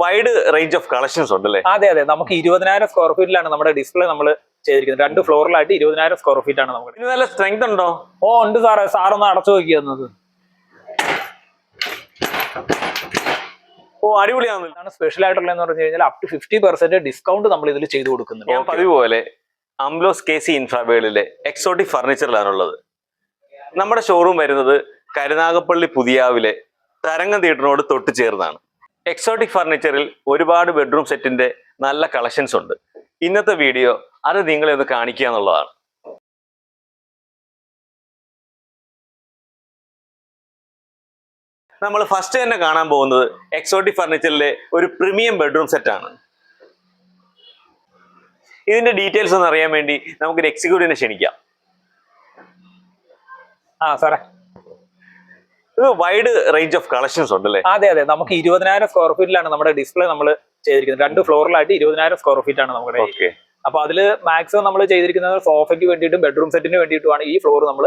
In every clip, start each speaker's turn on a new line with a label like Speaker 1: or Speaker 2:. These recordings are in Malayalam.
Speaker 1: വൈഡ് റേഞ്ച് ഓഫ് കളക്ഷൻസ് ഉണ്ടല്ലേ?
Speaker 2: അതെ അതെ, നമുക്ക് 20,000 സ്ക്വയർ ഫീറ്റിലാണ് നമ്മുടെ ഡിസ്പ്ലേ നമ്മൾ ചെയ്തിരിക്കുന്നത്. 2 ഫ്ലോറിലായിട്ട് 20,000 സ്ക്വയർ ഫീറ്റ് ആണ് നമുക്ക്.
Speaker 1: നല്ല സ്ട്രെങ്ത് ഉണ്ടോ?
Speaker 2: ഓ ഉണ്ട് സാറേ, സാറൊന്ന് അടച്ചു നോക്കിയത്.
Speaker 1: ഓ അടിപൊളിയാണ്.
Speaker 2: സ്പെഷ്യൽ ആയിട്ടുള്ളതെന്ന് പറഞ്ഞു കഴിഞ്ഞാൽ അപ് ടു 50% ഡിസ്കൗണ്ട് നമ്മൾ ഇതിൽ ചെയ്തു കൊടുക്കുന്നുണ്ട്.
Speaker 1: ഞാൻ പതിവ് പോലെ അംബ്ലോസ് KC ഇൻഫ്രാവേളിലെ എക്സോട്ടിക് ഫർണിച്ചറിലാണുള്ളത്. നമ്മുടെ ഷോറൂം വരുന്നത് കരുനാഗപ്പള്ളി പുതിയാവിലെ തരംഗം തിയേറ്ററിനോട് തൊട്ട് ചേർന്നാണ്. എക്സോട്ടിക് ഫർണിച്ചറിൽ ഒരുപാട് ബെഡ്റൂം സെറ്റിന്റെ നല്ല കളക്ഷൻസ് ഉണ്ട്. ഇന്നത്തെ വീഡിയോ അത് നിങ്ങളെ ഒന്ന് കാണിക്കുക എന്നുള്ളതാണ്. നമ്മൾ ഫസ്റ്റ് തന്നെ കാണാൻ പോകുന്നത് എക്സോട്ടിക് ഫർണിച്ചറിലെ ഒരു പ്രീമിയം ബെഡ്റൂം സെറ്റ് ആണ്. ഇതിന്റെ ഡീറ്റെയിൽസ് ഒന്ന് അറിയാൻ വേണ്ടി നമുക്കൊരു എക്സിക്യൂട്ടീവിനെ ക്ഷണിക്കാം.
Speaker 2: സാറേ,
Speaker 1: ഇത് വൈഡ് റേഞ്ച് ഓഫ് കളക്ഷൻസ് ഉണ്ടല്ലേ?
Speaker 2: അതെ അതെ, നമുക്ക് 20,000 സ്ക്വയർ ഫീറ്റിലാണ് നമ്മുടെ ഡിസ്പ്ലേ നമ്മൾ ചെയ്തിരിക്കുന്നത്. 2 ഫ്ലോറിലായിട്ട് 20,000 സ്ക്വയർ ഫീറ്റ് ആണ് നമ്മുടെ. അപ്പൊ അതില് മാക്സിമം നമ്മൾ ചെയ്തിരിക്കുന്നത് സോഫയ്ക്ക് വേണ്ടിയിട്ടും ബെഡ്റൂം സെറ്റിന് വേണ്ടിയിട്ടുമാണ് ഈ ഫ്ലോർ നമ്മൾ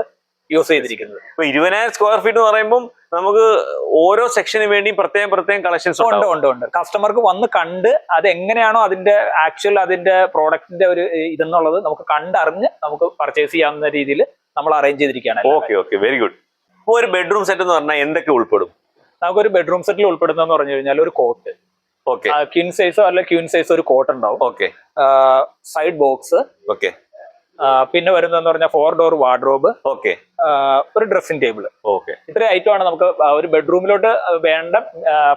Speaker 2: യൂസ് ചെയ്തിരിക്കുന്നത്.
Speaker 1: ഇപ്പൊ 20,000 സ്ക്വയർ ഫീറ്റ് എന്ന് പറയുമ്പോൾ നമുക്ക് ഓരോ സെക്ഷന് വേണ്ടിയും പ്രത്യേകം കളക്ഷൻസ്
Speaker 2: ഉണ്ട്. കസ്റ്റമർക്ക് വന്ന് കണ്ട് അത് എങ്ങനെയാണോ അതിന്റെ ആക്ച്വൽ അതിന്റെ പ്രോഡക്റ്റിന്റെ ഒരു ഇതെന്നുള്ളത് നമുക്ക് കണ്ടറിഞ്ഞ് നമുക്ക് പർച്ചേസ് ചെയ്യാവുന്ന രീതിയിൽ നമ്മൾ അറേഞ്ച് ചെയ്തിരിക്കുകയാണ്.
Speaker 1: Okay, very good. ഇപ്പോൾ ഒരു ബെഡ്റൂം സെറ്റ് എന്ന് പറഞ്ഞാൽ എന്തൊക്കെ ഉൾപ്പെടും?
Speaker 2: നമുക്കൊരു ബെഡ്റൂം സെറ്റിൽ ഉൾപ്പെടുന്നതെന്ന് പറഞ്ഞു കഴിഞ്ഞാൽ ഒരു കോട്ട്, ക്വീൻ സൈസോ അല്ലെ ക്വീൻ സൈസോ ഒരു കോട്ട് ഉണ്ടാവും. സൈഡ് ബോക്സ്, പിന്നെ വരുന്നതെന്ന് പറഞ്ഞാൽ 4 ഡോർ വാർഡ്രോബ്, ഒരു ഡ്രസ്സിംഗ് ടേബിൾ. ഇത്രയും ഐറ്റം ആണ് നമുക്ക് ഒരു ബെഡ്റൂമിലോട്ട് വേണ്ട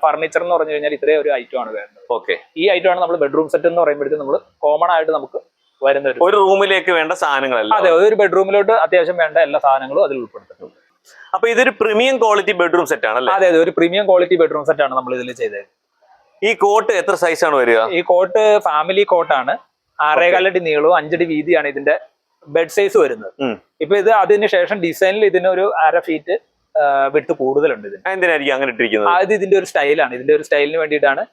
Speaker 2: ഫർണിച്ചർ എന്ന് പറഞ്ഞു കഴിഞ്ഞാൽ ഇത്രയും ഒരു ഐറ്റം ആണ് വേണ്ടത്. ഈ ഐറ്റം ആണ് നമ്മൾ ബെഡ്റൂം സെറ്റ് എന്ന് പറയുമ്പോഴത്തേക്ക് നമ്മൾ കോമൺ ആയിട്ട് നമുക്ക് വരുന്ന
Speaker 1: ഒരു റൂമിലേക്ക് വേണ്ട സാധനങ്ങളല്ല.
Speaker 2: അതെ, ഒരു ബെഡ്റൂമിലോട്ട് അത്യാവശ്യം വേണ്ട എല്ലാ സാധനങ്ങളും അതിൽ ഉൾപ്പെടുത്തും.
Speaker 1: അപ്പൊ ഇതൊരു പ്രീമിയം ക്വാളിറ്റി ബെഡ്റൂം സെറ്റ് ആണല്ലേ?
Speaker 2: അതെ അതെ, ഒരു പ്രീമിയം ക്വാളിറ്റി ബെഡ്റൂം സെറ്റ് ആണ് നമ്മൾ ഇതിൽ ചെയ്തത്.
Speaker 1: ഈ കോട്ട് എത്ര സൈസ് ആണ് വരിക?
Speaker 2: ഈ കോട്ട് ഫാമിലി കോട്ടാണ്. 6.25 അടി നീളവും 5 അടി വീതിയാണ് ഇതിന്റെ ബെഡ് സൈസ് വരുന്നത്. ഇപ്പൊ ഇത് അതിന് ശേഷം ഡിസൈനിൽ ഇതിനൊരു 1/2 ഫീറ്റ് വിട്ട് കൂടുതലുണ്ട്.
Speaker 1: എന്തിനായിരിക്കും അങ്ങനെ ഇട്ടിരിക്കുന്നത്?
Speaker 2: അത് ഇതിന്റെ ഒരു സ്റ്റൈലാണ്. ഇതിന്റെ ഒരു സ്റ്റൈലിന് വേണ്ടിയിട്ടാണ്.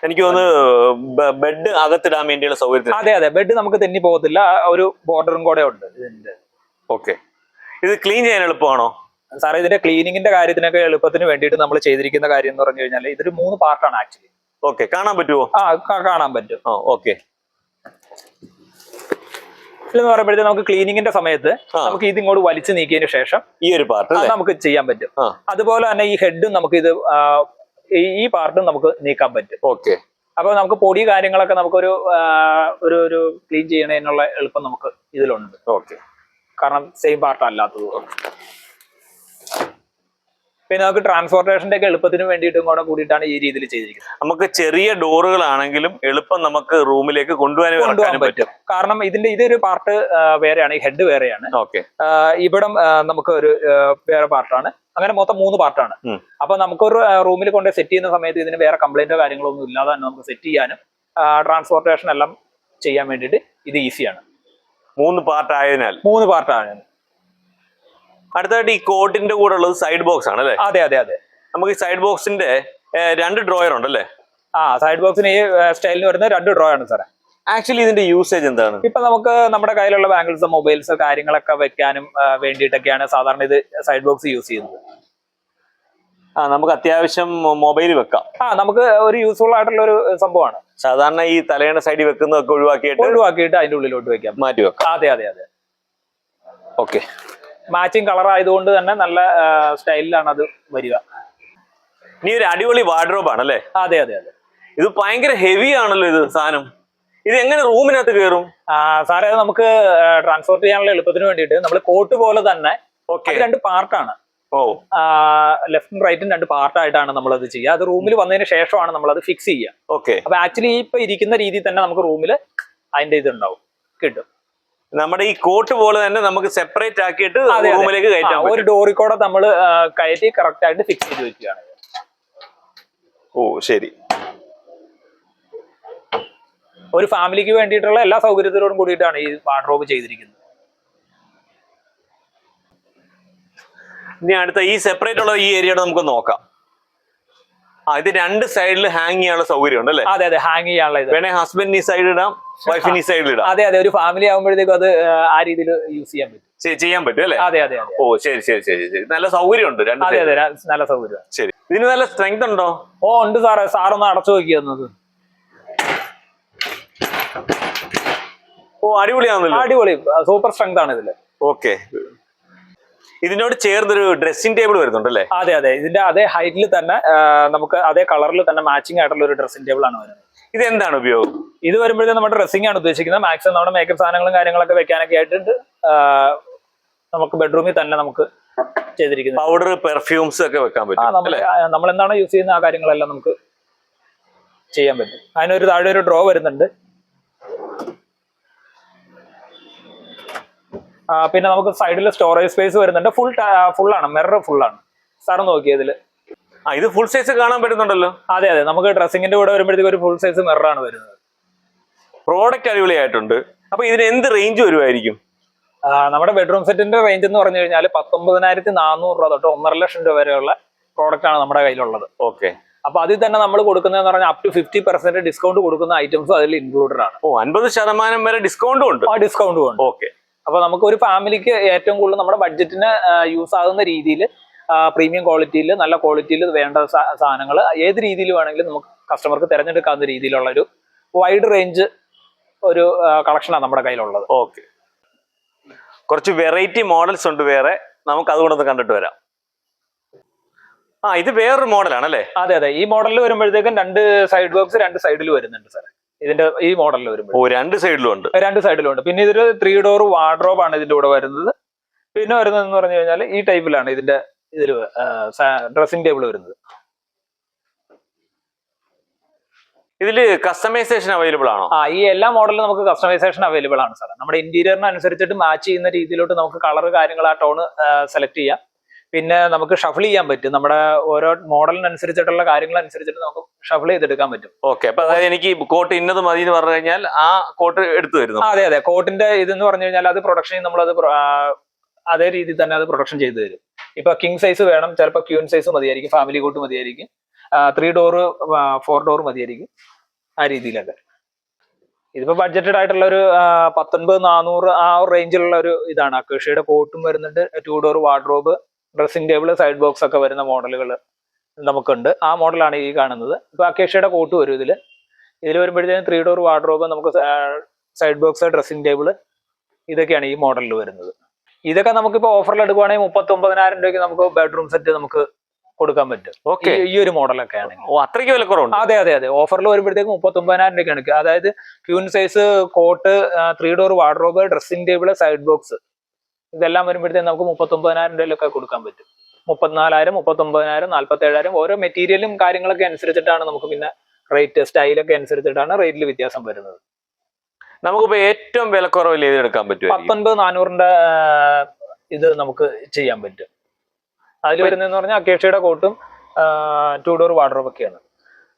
Speaker 1: എനിക്ക് തോന്നുന്നു ബെഡ് അകത്തിടാൻ വേണ്ടിയുള്ള സൗകര്യം.
Speaker 2: അതെ അതെ, ബെഡ് നമുക്ക് തെന്നി പോകത്തില്ല. ഒരു ബോർഡറും കൂടെ ഉണ്ട് ഇതിന്റെ.
Speaker 1: ഇത് ക്ലീൻ ചെയ്യാൻ എളുപ്പമാണോ
Speaker 2: സാറേ? ഇതിന്റെ ക്ലീനിങ്ങിന്റെ കാര്യത്തിനൊക്കെ എളുപ്പത്തിന് വേണ്ടിയിട്ട് നമ്മൾ ചെയ്തിരിക്കുന്ന കാര്യം എന്ന് പറഞ്ഞു കഴിഞ്ഞാൽ ഇതൊരു 3 പാർട്ടാണ് ആക്ച്വലി.
Speaker 1: കാണാൻ പറ്റുമോ?
Speaker 2: കാണാൻ പറ്റും. എന്ന് പറയുമ്പോഴത്തേക്ക് നമുക്ക് ക്ലീനിങ്ങിന്റെ സമയത്ത് നമുക്ക് ഇത് ഇങ്ങോട്ട് വലിച്ചു നീക്കിയതിനു ശേഷം
Speaker 1: ഈ ഒരു പാർട്ട്
Speaker 2: നമുക്ക് ചെയ്യാൻ പറ്റും. അതുപോലെ തന്നെ ഈ ഹെഡും നമുക്ക് ഇത് ഈ പാർട്ടും നമുക്ക് നീക്കാൻ പറ്റും. അപ്പൊ നമുക്ക് പൊടി കാര്യങ്ങളൊക്കെ നമുക്കൊരു ഒരു ക്ലീൻ ചെയ്യണതിനുള്ള എളുപ്പം നമുക്ക് ഇതിലുണ്ട്. കാരണം സെയിം പാർട്ട് അല്ലാത്തത്. പിന്നെ നമുക്ക് ട്രാൻസ്പോർട്ടേഷന്റെ ഒക്കെ എളുപ്പത്തിന് വേണ്ടിയിട്ടും കൂടെ കൂടിയിട്ടാണ് ഈ രീതിയിൽ ചെയ്തിരിക്കുന്നത്.
Speaker 1: നമുക്ക് ചെറിയ ഡോറുകളാണെങ്കിലും എളുപ്പം നമുക്ക് റൂമിലേക്ക് കൊണ്ടുപോകാൻ പറ്റും.
Speaker 2: കാരണം ഇതൊരു പാർട്ട് വേറെയാണ്, ഈ ഹെഡ് വേറെയാണ്. ഇവിടം നമുക്ക് ഒരു വേറെ പാർട്ടാണ്. അങ്ങനെ മൊത്തം 3 പാർട്ടാണ്. അപ്പൊ നമുക്കൊരു റൂമിൽ കൊണ്ട് സെറ്റ് ചെയ്യുന്ന സമയത്ത് ഇതിന് വേറെ കംപ്ലൈന്റോ കാര്യങ്ങളോ ഒന്നും ഇല്ലാതെ തന്നെ നമുക്ക് സെറ്റ് ചെയ്യാനും ട്രാൻസ്പോർട്ടേഷൻ എല്ലാം ചെയ്യാൻ വേണ്ടിയിട്ട് ഇത് ഈസിയാണ്.
Speaker 1: 3 പാർട്ടായതിനാൽ. അടുത്തായിട്ട് ഈ കോട്ടിന്റെ കൂടെ ഉള്ളത് സൈഡ് ബോക്സ് ആണ് അല്ലേ?
Speaker 2: അതെ അതെ അതെ,
Speaker 1: നമുക്ക് ഈ സൈഡ് ബോക്സിന്റെ 2 ഡ്രോയർ ഉണ്ടല്ലേ?
Speaker 2: സൈഡ് ബോക്സിന് ഈ സ്റ്റൈലിന് വരുന്ന 2 ഡ്രോയർ ആണ് സാറേ.
Speaker 1: ആക്ച്വലി ഇതിന്റെ യൂസേജ് എന്താണ്?
Speaker 2: ഇപ്പൊ നമുക്ക് നമ്മുടെ കയ്യിലുള്ള ബാംഗിൾസ്, മൊബൈൽസ് കാര്യങ്ങളൊക്കെ വെക്കാനും വേണ്ടിയിട്ടൊക്കെയാണ് സാധാരണ ഇത് സൈഡ് ബോക്സ് യൂസ് ചെയ്യുന്നത്.
Speaker 1: നമുക്ക് അത്യാവശ്യം മൊബൈൽ വെക്കാം.
Speaker 2: നമുക്ക് ഒരു യൂസ്ഫുൾ ആയിട്ടുള്ള ഒരു സംഭവമാണ്.
Speaker 1: സാധാരണ ഈ തലയുടെ സൈഡിൽ വെക്കുന്നതൊക്കെ
Speaker 2: ഒഴിവാക്കിയിട്ട് അതിന്റെ ഉള്ളിലോട്ട് വെക്കാം,
Speaker 1: മാറ്റി വെക്കാം.
Speaker 2: അതെ അതെ അതെ. മാച്ചിങ് കളർ ആയതുകൊണ്ട് തന്നെ നല്ല സ്റ്റൈലിലാണ് അത് വരിക.
Speaker 1: ഇനി ഒരു അടിപൊളി വാർഡ്രോബ് ആണല്ലേ?
Speaker 2: അതെ അതെ അതെ,
Speaker 1: ഇത് ഭയങ്കര ഹെവി ആണല്ലോ ഇത് സാധനം. ഇത് എങ്ങനെ റൂമിനകത്ത് കയറും
Speaker 2: സാറേ? നമുക്ക് ട്രാൻസ്പോർട്ട് ചെയ്യാനുള്ള എളുപ്പത്തിന് വേണ്ടിയിട്ട് നമ്മൾ കോട്ട് പോലെ തന്നെ 2 പാർട്ടാണ്. ലെഫ്റ്റും റൈറ്റും 2 പാർട്ടായിട്ടാണ് നമ്മളത് ചെയ്യുക. അത് റൂമിൽ വന്നതിന് ശേഷമാണ് നമ്മളത് ഫിക്സ് ചെയ്യുക. അപ്പൊ ആക്ച്വലി ഇപ്പൊ ഇരിക്കുന്ന രീതിയിൽ തന്നെ നമുക്ക് റൂമിൽ അതിന്റെ ഇതുണ്ടാവും, കിട്ടും.
Speaker 1: നമ്മുടെ ഈ കോട്ട് പോലെ തന്നെ നമുക്ക് സെപ്പറേറ്റ് ആക്കിയിട്ട് റൂമിലേക്ക് കയറ്റാം.
Speaker 2: ഒരു ഡോറിൽ കൂടെ നമ്മൾ കയറ്റി കറക്റ്റ് ആയിട്ട് ഫിക്സ് ചെയ്ത് വെക്കുകയാണ്.
Speaker 1: ശരി.
Speaker 2: ഒരു ഫാമിലിക്ക് വേണ്ടിയിട്ടുള്ള എല്ലാ സൗകര്യത്തോടും കൂടിയിട്ടാണ് ഈ വാർഡ്രോബ് ചെയ്തിരിക്കുന്നത്.
Speaker 1: ഇനി അടുത്ത ഈ സെപ്പറേറ്റ് ഉള്ള ഈ ഏരിയ നമുക്ക് നോക്കാം. ഇത് 2 സൈഡിൽ ഹാങ് ചെയ്യാനുള്ള സൗകര്യം ഉണ്ട് അല്ലേ?
Speaker 2: അതെ അതെ, ഹാങ് ചെയ്യാനുള്ള ഇത്
Speaker 1: വേണേ ഹസ്ബൻഡിന് ഈ സൈഡ് ഇടാം, വൈഫിന് ഈ സൈഡിൽ ഇടാം.
Speaker 2: അതെ അതെ, ഒരു ഫാമിലി ആകുമ്പോഴത്തേക്കും അത് ആ രീതിയിൽ യൂസ് ചെയ്യാൻ പറ്റും.
Speaker 1: ചെയ്യാൻ പറ്റും അല്ലേ?
Speaker 2: അതെ അതെ അതെ.
Speaker 1: ഓ ശരി ശരി ശരി ശരി. നല്ല സൗകര്യമുണ്ട് രണ്ട്
Speaker 2: അതെ
Speaker 1: side.
Speaker 2: അതെ നല്ല സൗകര്യം.
Speaker 1: ശരി. ഇതിന് നല്ല സ്ട്രെങ്ത് ഉണ്ടോ?
Speaker 2: ഓ ഉണ്ട് സാറേ, സാറൊന്ന് അടച്ചു നോക്കിയത്.
Speaker 1: ഓ അടിപൊളിയാണല്ലോ.
Speaker 2: അടിപൊളി സൂപ്പർ സ്ട്രെങ്ത് ആണ് ഇതില്.
Speaker 1: ഓക്കെ. ഇതിനോട് ചേർന്നൊരു ഡ്രസ്സിംഗ് ടേബിൾ വരുന്നുണ്ടല്ലേ?
Speaker 2: അതെ അതെ, ഇതിന്റെ അതേ ഹൈറ്റിൽ തന്നെ നമുക്ക് അതേ കളറിൽ തന്നെ മാച്ചിങ് ആയിട്ടുള്ള ഒരു ഡ്രസ്സിംഗ് ടേബിൾ ആണ് വരുന്നത്.
Speaker 1: ഇത് എന്താണ് ഉപയോഗം?
Speaker 2: ഇത് വരുമ്പോഴത്തേക്കും നമ്മുടെ ഡ്രസ്സിംഗ് ആണ് ഉദ്ദേശിക്കുന്നത്. മാക്സിമം നമ്മുടെ മേക്കപ്പ് സാധനങ്ങളും കാര്യങ്ങളൊക്കെ വെക്കാനൊക്കെ ആയിട്ട് നമുക്ക് ബെഡ്റൂമിൽ തന്നെ നമുക്ക് ചെയ്തിരിക്കുന്നത്.
Speaker 1: പൗഡർ പെർഫ്യൂംസ് ഒക്കെ വെക്കാൻ പറ്റും.
Speaker 2: നമ്മൾ എന്താണോ യൂസ് ചെയ്യുന്ന ആ കാര്യങ്ങളെല്ലാം നമുക്ക് ചെയ്യാൻ പറ്റും. അതിനൊരു താഴെ ഒരു ഡ്രോ വരുന്നുണ്ട്. പിന്നെ നമുക്ക് സൈഡിൽ സ്റ്റോറേജ് സ്പേസ് വരുന്നുണ്ട്. ഫുള്ളാണ്, മിറർ ഫുള്ളാണ്. സാറ് നോക്കിയതില്
Speaker 1: ഇത് ഫുൾ സൈസ് കാണാൻ പറ്റുന്നുണ്ടല്ലോ.
Speaker 2: അതെ അതെ, നമുക്ക് ഡ്രസ്സിങ്ങിന്റെ കൂടെ വരുമ്പോഴത്തേക്ക് ഒരു ഫുൾ സൈസ് മിററാണ് വരുന്നത്.
Speaker 1: പ്രോഡക്റ്റ് അടിപൊളിയായിട്ടുണ്ട്. അപ്പൊ ഇതിന് എന്ത് റേഞ്ച് വരുമായിരിക്കും?
Speaker 2: നമ്മുടെ ബെഡ്റൂം സെറ്റിന്റെ റേഞ്ച് എന്ന് പറഞ്ഞു കഴിഞ്ഞാൽ 19,400 രൂപ തൊട്ട് 1,50,000 രൂപ വരെയുള്ള പ്രോഡക്റ്റ് ആണ് നമ്മുടെ കയ്യിലുള്ളത്.
Speaker 1: ഓക്കെ.
Speaker 2: അപ്പൊ അതിൽ തന്നെ നമ്മൾ കൊടുക്കുന്നതെന്ന് പറഞ്ഞാൽ അപ് ടു 50% ഡിസ്കൗണ്ട് കൊടുക്കുന്ന ഐറ്റംസ് അതിൽ ഇൻക്ലൂഡഡ് ആണ്.
Speaker 1: 50% വരെ ഡിസ്കൗണ്ടും ഉണ്ട്.
Speaker 2: ഡിസ്കൗണ്ടും ഉണ്ട്.
Speaker 1: ഓക്കെ.
Speaker 2: അപ്പൊ നമുക്ക് ഒരു ഫാമിലിക്ക് ഏറ്റവും കൂടുതൽ നമ്മുടെ ബഡ്ജറ്റിന് യൂസ് ആകുന്ന രീതിയിൽ പ്രീമിയം ക്വാളിറ്റിയിൽ നല്ല ക്വാളിറ്റിയിൽ വേണ്ട സാധനങ്ങൾ ഏത് രീതിയിൽ വേണമെങ്കിലും നമുക്ക് കസ്റ്റമർക്ക് തിരഞ്ഞെടുക്കാവുന്ന രീതിയിലുള്ള ഒരു വൈഡ് റേഞ്ച് ഒരു കളക്ഷനാണ് നമ്മുടെ കയ്യിലുള്ളത്.
Speaker 1: ഓക്കെ. കുറച്ച് വെറൈറ്റി മോഡൽസ് ഉണ്ട് വേറെ, നമുക്ക് അതുകൊണ്ടൊന്ന് കണ്ടിട്ട് വരാം. ഇത് വേറൊരു മോഡലാണല്ലേ?
Speaker 2: അതെ അതെ, ഈ മോഡലിൽ വരുമ്പോഴത്തേക്കും 2 സൈഡ് ബോക്സ് 2 സൈഡിൽ വരുന്നുണ്ട് സാർ. ഇതിന്റെ ഈ മോഡലിൽ വരുമ്പോൾ
Speaker 1: 2 സൈഡിലും ഉണ്ട്.
Speaker 2: 2 സൈഡിലും ഉണ്ട്. പിന്നെ ഇതൊരു 3 ഡോർ വാർഡ്രോബ് ആണ് ഇതിന്റെ കൂടെ വരുന്നത്. പിന്നെ വരുന്നതെന്ന് പറഞ്ഞു കഴിഞ്ഞാൽ ഈ ടൈപ്പിലാണ് ഇതിന്റെ ഡ്രസ്സിംഗ് ടേബിൾ വരുന്നത്.
Speaker 1: ഇതില് കസ്റ്റമൈസേഷൻ അവൈലബിൾ ആണോ?
Speaker 2: ഈ എല്ലാ മോഡലും നമുക്ക് കസ്റ്റമൈസേഷൻ അവൈലബിൾ ആണ് സാർ. നമ്മുടെ ഇന്റീരിയറിന് അനുസരിച്ചിട്ട് മാച്ച് ചെയ്യുന്ന രീതിയിലോട്ട് നമുക്ക് കളർ കാര്യങ്ങൾ ആ ടോണ് സെലക്ട് ചെയ്യാം. പിന്നെ നമുക്ക് ഷഫിൾ ചെയ്യാൻ പറ്റും. നമ്മുടെ ഓരോ മോഡലിനനുസരിച്ചിട്ടുള്ള കാര്യങ്ങൾ അനുസരിച്ചിട്ട് നമുക്ക് ഷഫിൾ ചെയ്തെടുക്കാൻ പറ്റും.
Speaker 1: ഓക്കെ. അപ്പൊ അതായത് എനിക്ക് കോട്ട് ഇന്നത് മതി എന്ന് പറഞ്ഞു കഴിഞ്ഞാൽ ആ കോട്ട് എടുത്തു വരുന്നു.
Speaker 2: അതെ അതെ, കോട്ടിന്റെ ഇതെന്ന് പറഞ്ഞു കഴിഞ്ഞാൽ അത് പ്രൊഡക്ഷൻ നമ്മളത് അതേ രീതിയിൽ തന്നെ അത് പ്രൊഡക്ഷൻ ചെയ്തു തരും. ഇപ്പൊ കിങ് സൈസ് വേണം, ചിലപ്പോൾ ക്യൂൻ സൈസ് മതിയായിരിക്കും, ഫാമിലി കോട്ട് മതിയായിരിക്കും, 3 ഡോർ 4 ഡോർ മതിയായിരിക്കും, ആ രീതിയിലൊക്കെ. ഇതിപ്പോ ബഡ്ജറ്റഡ് ആയിട്ടുള്ള ഒരു 19,400 ആ ഒരു റേഞ്ചിലുള്ള ഒരു ഇതാണ്. അക്കേഷ്യയുടെ കോട്ടും വരുന്നുണ്ട്, 2 door wardrobe, dressing table, side box ഒക്കെ വരുന്ന മോഡലുകൾ നമുക്കുണ്ട്. ആ മോഡലാണ് ഈ കാണുന്നത്. ഇപ്പൊ അക്കേഷ്യയുടെ കോട്ട് വരും ഇതിൽ വരുമ്പോഴത്തേക്കും 3 ഡോർ വാർഡ്രോബ്, നമുക്ക് സൈഡ് ബോക്സ്, ഡ്രസ്സിംഗ് ടേബിൾ, ഇതൊക്കെയാണ് ഈ മോഡലിൽ വരുന്നത്. ഇതൊക്കെ നമുക്കിപ്പോ ഓഫറിൽ എടുക്കുവാണെങ്കിൽ 39,000 രൂപയ്ക്ക് നമുക്ക് ബെഡ്റൂം സെറ്റ് നമുക്ക് കൊടുക്കാൻ പറ്റും. ഈ ഒരു മോഡലൊക്കെ ആണെങ്കിൽ.
Speaker 1: അത്രയ്ക്ക് വിലക്കുറവുണ്ട്?
Speaker 2: അതെ അതെ അതെ, ഓഫറിൽ വരുമ്പോഴത്തേക്കും 39,000 രൂപയ്ക്കാണ്. അതായത് queen size coat, 3 door wardrobe, dressing table, side box, ഇതെല്ലാം വരുമ്പോഴത്തേക്കും നമുക്ക് 39,000 രൂപയിലൊക്കെ കൊടുക്കാൻ പറ്റും. 34,000, 39,000, 47,000 ഓരോ മെറ്റീരിയലും കാര്യങ്ങളൊക്കെ അനുസരിച്ചിട്ടാണ് നമുക്ക് പിന്നെ റേറ്റ് സ്റ്റൈലൊക്കെ അനുസരിച്ചിട്ടാണ് റേറ്റിൽ വ്യത്യാസം വരുന്നത്.
Speaker 1: നമുക്കിപ്പോ ഏറ്റവും വിലക്കുറവിൽ എടുക്കാൻ പറ്റും?
Speaker 2: 19,400 ഇത് നമുക്ക് ചെയ്യാൻ പറ്റും. അതിൽ വരുന്നതെന്ന് പറഞ്ഞാൽ അക്കേഷ്യയുടെ കോട്ടും 2 ഡോർ വാർഡ്രോബ് ഒക്കെയാണ്.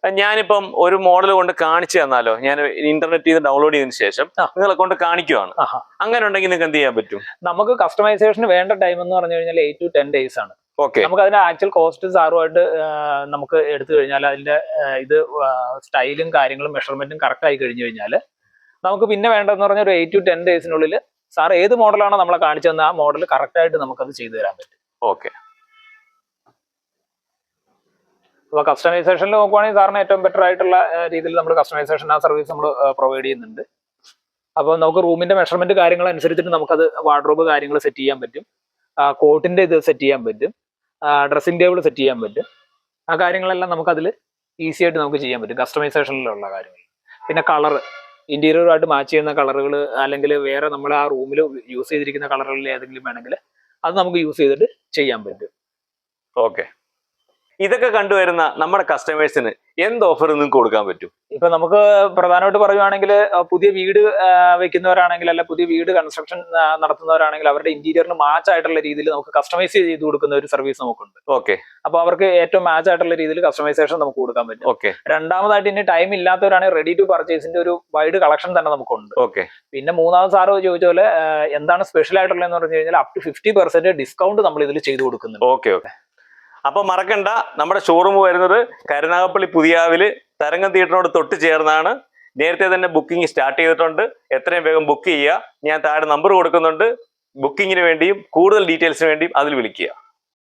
Speaker 1: ഞാനിപ്പം ഒരു മോഡൽ കൊണ്ട് കാണിച്ചു തന്നാലോ? ഞാൻ ഇന്റർനെറ്റിൽ നിന്ന് ഡൗൺലോഡ് ചെയ്തതിനു ശേഷം നിങ്ങളെ കൊണ്ട് കാണിക്കുവാണ്. അങ്ങനെ ഉണ്ടെങ്കിൽ നിങ്ങൾക്ക് എന്ത് ചെയ്യാൻ പറ്റും?
Speaker 2: നമുക്ക് കസ്റ്റമൈസേഷന് വേണ്ട ടൈം എന്ന് പറഞ്ഞു കഴിഞ്ഞാൽ 8 to 10 days ആണ്.
Speaker 1: ഓക്കെ.
Speaker 2: നമുക്ക് അതിന്റെ ആക്ച്വൽ കോസ്റ്റ് സാറുമായിട്ട് നമുക്ക് എടുത്തു കഴിഞ്ഞാൽ അതിന്റെ ഇത് സ്റ്റൈലും കാര്യങ്ങളും മെഷർമെന്റും കറക്റ്റ് ആയി കഴിഞ്ഞു കഴിഞ്ഞാൽ നമുക്ക് പിന്നെ വേണ്ടതെന്ന് പറഞ്ഞാൽ ഒരു 8 to 10 daysനുള്ളിൽ സാർ ഏത് മോഡലാണോ നമ്മളെ കാണിച്ചു തന്ന ആ മോഡൽ കറക്റ്റ് ആയിട്ട് നമുക്കത് ചെയ്തു തരാൻ പറ്റും.
Speaker 1: ഓക്കെ.
Speaker 2: അപ്പൊ കസ്റ്റമൈസേഷനിൽ നോക്കുവാണെങ്കിൽ സാറിന് ഏറ്റവും ബെറ്റർ ആയിട്ടുള്ള രീതിയിൽ നമ്മൾ കസ്റ്റമൈസേഷൻ ആ സർവീസ് നമ്മൾ പ്രൊവൈഡ് ചെയ്യുന്നുണ്ട്. അപ്പോൾ നമുക്ക് റൂമിന്റെ മെഷർമെന്റ് കാര്യങ്ങൾ അനുസരിച്ചിട്ട് നമുക്കത് വാർഡ്രോബ് കാര്യങ്ങൾ സെറ്റ് ചെയ്യാൻ പറ്റും, കോട്ടിന്റെ ഇത് സെറ്റ് ചെയ്യാൻ പറ്റും, ഡ്രസ്സിംഗ് ടേബിൾ സെറ്റ് ചെയ്യാൻ പറ്റും. ആ കാര്യങ്ങളെല്ലാം നമുക്കതിൽ ഈസി ആയിട്ട് നമുക്ക് ചെയ്യാൻ പറ്റും കസ്റ്റമൈസേഷനിലുള്ള കാര്യങ്ങൾ. പിന്നെ കളർ ഇന്റീരിയറുമായിട്ട് മാച്ച് ചെയ്യുന്ന കളറുകൾ അല്ലെങ്കിൽ വേറെ നമ്മൾ ആ റൂമിൽ യൂസ് ചെയ്തിരിക്കുന്ന കളറുകളിൽ ഏതെങ്കിലും വേണമെങ്കിൽ അത് നമുക്ക് യൂസ് ചെയ്തിട്ട് ചെയ്യാൻ പറ്റും.
Speaker 1: ഓക്കെ. ഇതൊക്കെ കണ്ടുവരുന്ന നമ്മുടെ കസ്റ്റമേഴ്സിന് എന്ത് ഓഫർ നിങ്ങൾക്ക് കൊടുക്കാൻ പറ്റും?
Speaker 2: ഇപ്പൊ നമുക്ക് പ്രധാനമായിട്ട് പറയുവാണെങ്കിൽ പുതിയ വീട് വെക്കുന്നവരാണെങ്കിൽ അല്ല പുതിയ വീട് കൺസ്ട്രക്ഷൻ നടത്തുന്നവരാണെങ്കിൽ അവരുടെ ഇന്റീരിയറിന് മാച്ച് ആയിട്ടുള്ള രീതിയിൽ നമുക്ക് കസ്റ്റമൈസ് ചെയ്ത് കൊടുക്കുന്ന ഒരു സർവീസ് നമുക്കുണ്ട്.
Speaker 1: ഓക്കെ.
Speaker 2: അപ്പൊ അവർക്ക് ഏറ്റവും മാച്ച് ആയിട്ടുള്ള രീതിയിൽ കസ്റ്റമൈസേഷൻ നമുക്ക് കൊടുക്കാൻ പറ്റും.
Speaker 1: ഓക്കെ.
Speaker 2: രണ്ടാമതായിട്ട് ഇനി ടൈം ഇല്ലാത്തവരാണെങ്കിൽ റെഡി ടു പർച്ചേസിന്റെ ഒരു വൈഡ് കളക്ഷൻ തന്നെ നമുക്കുണ്ട്.
Speaker 1: ഓക്കെ.
Speaker 2: പിന്നെ മൂന്നാമത് സാറ് ചോദിച്ച പോലെ എന്താണ് സ്പെഷ്യൽ ആയിട്ടുള്ളതെന്ന് പറഞ്ഞു കഴിഞ്ഞാൽ അപ് ടു 50% ഡിസ്കൗണ്ട് നമ്മൾ ഇതിൽ ചെയ്തു കൊടുക്കുന്നുണ്ട്.
Speaker 1: ഓക്കെ. ഓക്കെ. അപ്പൊ മറക്കണ്ട, നമ്മുടെ ഷോറൂം വരുന്നത് കരുനാഗപ്പള്ളി പുതിയാവില് തരംഗം തിയേറ്ററിനോട് തൊട്ട് ചേർന്നാണ്. നേരത്തെ തന്നെ ബുക്കിംഗ് സ്റ്റാർട്ട് ചെയ്തിട്ടുണ്ട്. എത്രയും വേഗം ബുക്ക് ചെയ്യുക. ഞാൻ താഴെ നമ്പർ കൊടുക്കുന്നുണ്ട്. ബുക്കിങ്ങിന് വേണ്ടിയും കൂടുതൽ ഡീറ്റെയിൽസിന് വേണ്ടിയും അതിൽ വിളിക്കുക.